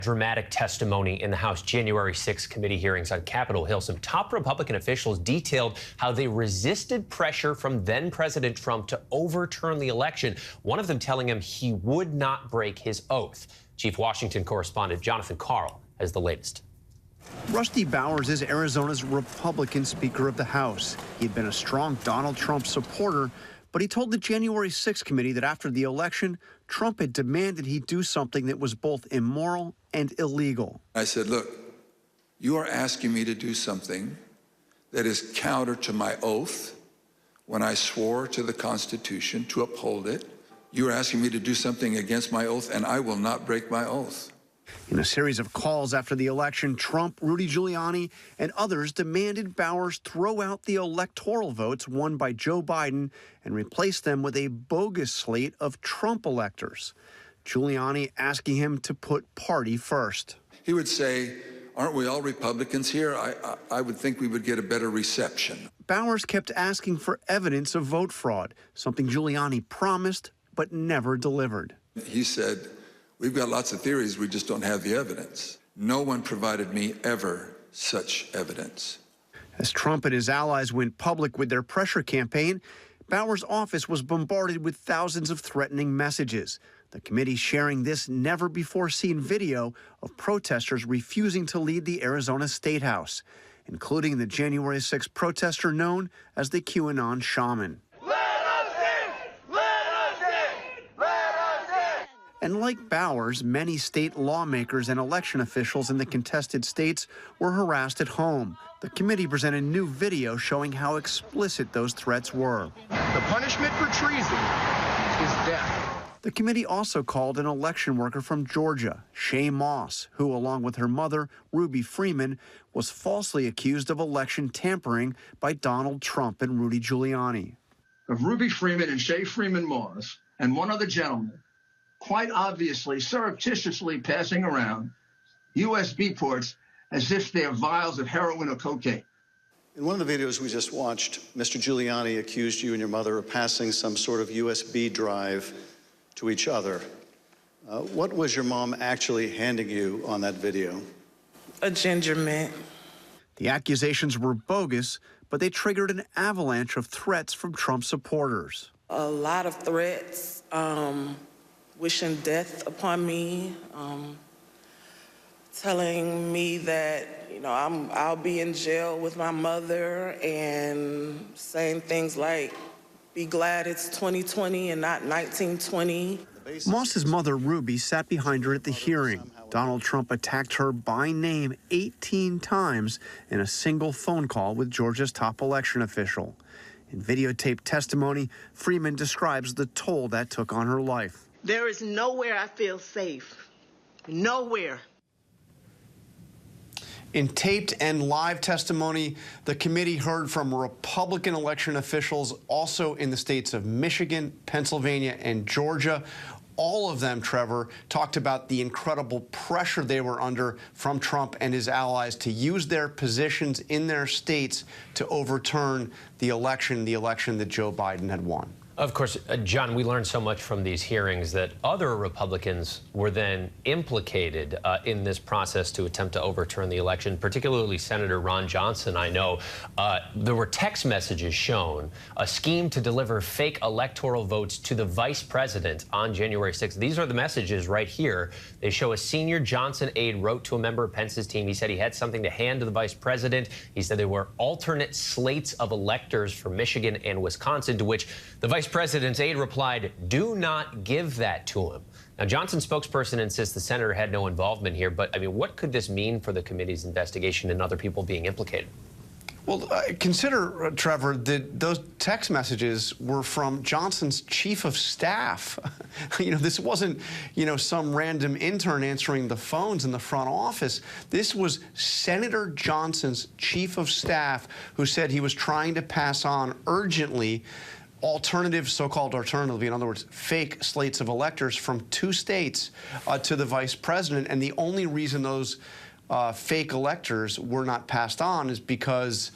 Dramatic testimony in the House January 6 committee hearings on Capitol Hill. Some top Republican officials detailed how they resisted pressure from then-President Trump to overturn the election, one of them telling him he would not break his oath. Chief Washington correspondent Jonathan Karl has the latest. Rusty Bowers is Arizona's Republican Speaker of the House. He'd been a strong Donald Trump supporter, but he told the January 6 committee that after the election, Trump had demanded he do something that was both immoral and illegal. I said, look, you are asking me to do something that is counter to my oath when I swore to the Constitution to uphold it. You are asking me to do something against my oath, and I will not break my oath. In a series of calls after the election, Trump, Rudy Giuliani, and others demanded Bowers throw out the electoral votes won by Joe Biden and replace them with a bogus slate of Trump electors. Giuliani asking him to put party first. He would say, aren't we all Republicans here? I would think we would get a better reception. Bowers kept asking for evidence of vote fraud, something Giuliani promised but never delivered. He said, we've got lots of theories, we just don't have the evidence. No one provided me ever such evidence. As Trump and his allies went public with their pressure campaign, Bowers' office was bombarded with thousands of threatening messages. The committee sharing this never-before-seen video of protesters refusing to leave the Arizona State House, including the January 6 protester known as the QAnon shaman. And like Bowers, many state lawmakers and election officials in the contested states were harassed at home. The committee presented new video showing how explicit those threats were. The punishment for treason is death. The committee also called an election worker from Georgia, Shay Moss, who, along with her mother, Ruby Freeman, was falsely accused of election tampering by Donald Trump and Rudy Giuliani. Of Ruby Freeman and Shay Freeman Moss and one other gentleman, quite obviously, surreptitiously passing around USB ports as if they're vials of heroin or cocaine. In one of the videos we just watched, Mr. Giuliani accused you and your mother of passing some sort of USB drive to each other. What was your mom actually handing you on that video? A ginger mint. The accusations were bogus, but they triggered an avalanche of threats from Trump supporters. A lot of threats. Wishing death upon me, telling me that, I'll be in jail with my mother, and saying things like, be glad it's 2020 and not 1920. Moss's mother, Ruby, sat behind her at the hearing. Donald Trump attacked her by name 18 times in a single phone call with Georgia's top election official. In videotaped testimony, Freeman describes the toll that took on her life. There is nowhere I feel safe. Nowhere. In taped and live testimony, the committee heard from Republican election officials also in the states of Michigan, Pennsylvania, and Georgia. All of them, Trevor, talked about the incredible pressure they were under from Trump and his allies to use their positions in their states to overturn the election that Joe Biden had won. Of course, John, we learned so much from these hearings that other Republicans were then implicated in this process to attempt to overturn the election, particularly Senator Ron Johnson. I know there were text messages shown, a scheme to deliver fake electoral votes to the vice president on January 6th. These are the messages right here. They show a senior Johnson aide wrote to a member of Pence's team. He said he had something to hand to the vice president. He said they were alternate slates of electors for Michigan and Wisconsin, to which the vice president's aide replied, do not give that to him. Now, Johnson's spokesperson insists the senator had no involvement here, but, what could this mean for the committee's investigation and other people being implicated? Well, consider, Trevor, that those text messages were from Johnson's chief of staff. This wasn't, some random intern answering the phones in the front office. This was Senator Johnson's chief of staff who said he was trying to pass on urgently so-called alternative, in other words, fake slates of electors from two states to the vice president. And the only reason those fake electors were not passed on is because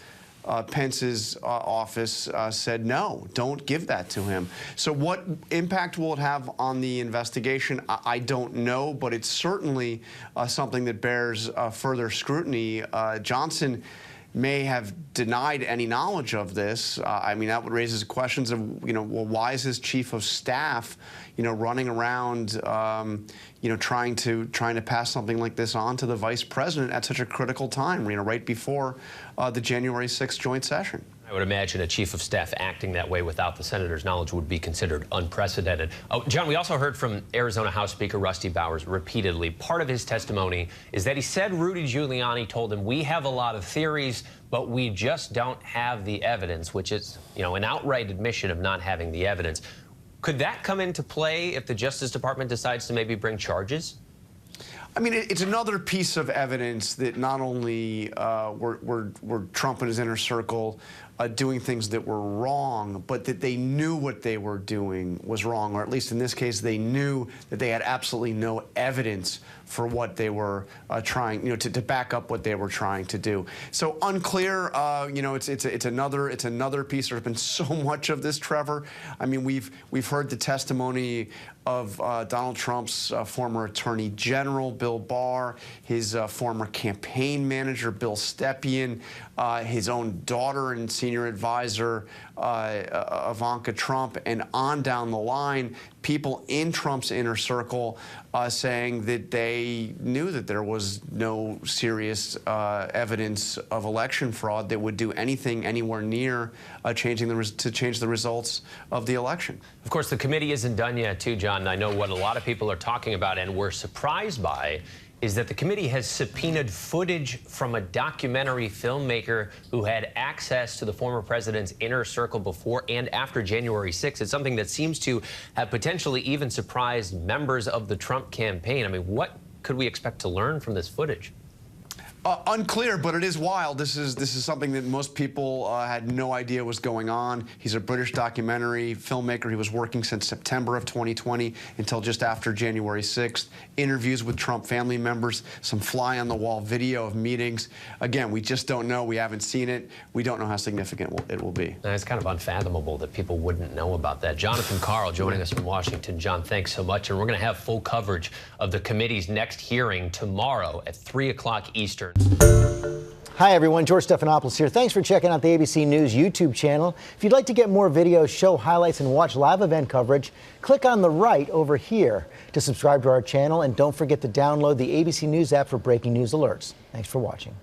Pence's office said, no, don't give that to him. So what impact will it have on the investigation? I don't know, but it's certainly something that bears further scrutiny. Johnson may have denied any knowledge of this. I mean, that would raise questions of, well, why is his chief of staff, running around, trying to pass something like this on to the vice president at such a critical time, right before the January 6th joint session. I would imagine a chief of staff acting that way without the senator's knowledge would be considered unprecedented. Oh, John, we also heard from Arizona House Speaker Rusty Bowers repeatedly. Part of his testimony is that he said Rudy Giuliani told him, we have a lot of theories, but we just don't have the evidence, which is, an outright admission of not having the evidence. Could that come into play if the Justice Department decides to maybe bring charges? I mean, it's another piece of evidence that not only were Trump and his inner circle doing things that were wrong, but that they knew what they were doing was wrong, or at least in this case, they knew that they had absolutely no evidence for what they were trying, to back up what they were trying to do. So unclear. It's another piece. There's been so much of this, Trevor. I mean, we've heard the testimony of Donald Trump's former Attorney General, Bill Barr, his former campaign manager, Bill Stepien, his own daughter and senior advisor, Ivanka Trump, and on down the line, people in Trump's inner circle saying that they knew that there was no serious evidence of election fraud that would do anything anywhere near changing to change the results of the election. Of course, the committee isn't done yet, too, John. I know what a lot of people are talking about and were surprised by is that the committee has subpoenaed footage from a documentary filmmaker who had access to the former president's inner circle before and after January 6th. It's something that seems to have potentially even surprised members of the Trump campaign. I mean, what could we expect to learn from this footage? Unclear, but it is wild. This is something that most people had no idea was going on. He's a British documentary filmmaker. He was working since September of 2020 until just after January 6th. Interviews with Trump family members, some fly-on-the-wall video of meetings. Again, we just don't know. We haven't seen it. We don't know how significant it will be. It's kind of unfathomable that people wouldn't know about that. Jonathan Karl joining us from Washington. John, thanks so much. And we're going to have full coverage of the committee's next hearing tomorrow at 3 o'clock Eastern. Hi, everyone. George Stephanopoulos here. Thanks for checking out the ABC News YouTube channel. If you'd like to get more videos, show highlights, and watch live event coverage, click on the right over here to subscribe to our channel. And don't forget to download the ABC News app for breaking news alerts. Thanks for watching.